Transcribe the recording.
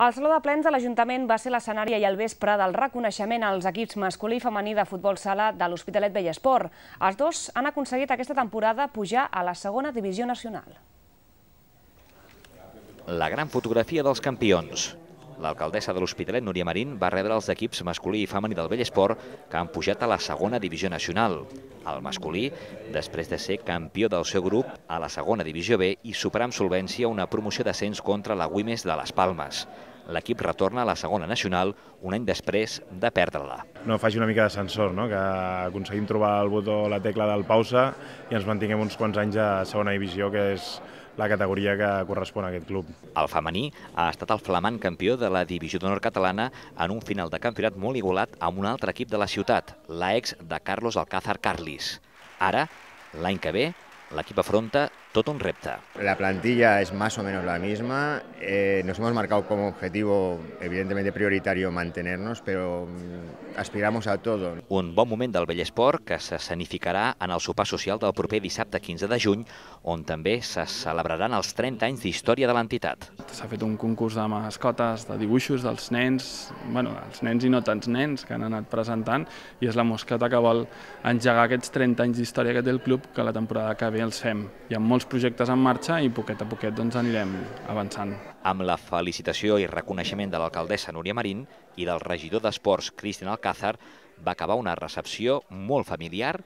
El Saló de Plens de l'Ajuntament va ser l'escenari ahir al vespre del reconeixement als equips masculí i femení de futbol sala de l'Hospitalet Vallesport. Els dos han aconseguit aquesta temporada pujar a la segona divisió nacional. La gran fotografia dels campions. L'alcaldessa de l'Hospitalet, Núria Marín, va rebre els equips masculí i femení del Vallesport que han pujat a la segona divisió nacional. El masculí, després de ser campió del seu grup a la segona divisió B i superar amb solvència una promoció d'ascens contra la Güímez de les Palmes. L'equip retorna a la segona nacional un any després de perdre-la. No faci una mica d'ascensor, que aconseguim trobar el botó, la tecla del pausa i ens mantinguem uns quants anys a segona divisió, que és la categoria que correspon a aquest club. El femení ha estat el flamant campió de la divisió d'honor catalana en un final de campionat molt igualat amb un altre equip de la ciutat, l'AEX de Carlos Alcázar Carlis. Ara, l'any que ve, l'equip afronta tot un repte. La plantilla es más o menos la misma. Nos hemos marcado como objetivo, evidentemente prioritario, mantenernos, pero aspiramos a todo. Un bon moment del Vallesport que s'escenificarà en el sopar social del proper dissabte 15 de juny, on també se celebraran els 30 anys d'història de l'entitat. S'ha fet un concurs de mascotes, de dibuixos dels nens, els nens i no tants nens que han anat presentant, i és la mosqueta que vol engegar aquests 30 anys d'història que té el club, que la temporada que ve els fem. Hi ha molts projectes en marxa i poquet a poquet anirem avançant. Amb la felicitació i reconeixement de l'alcaldessa Núria Marín i del regidor d'Esports Cristian Alcázar, va acabar una recepció molt familiar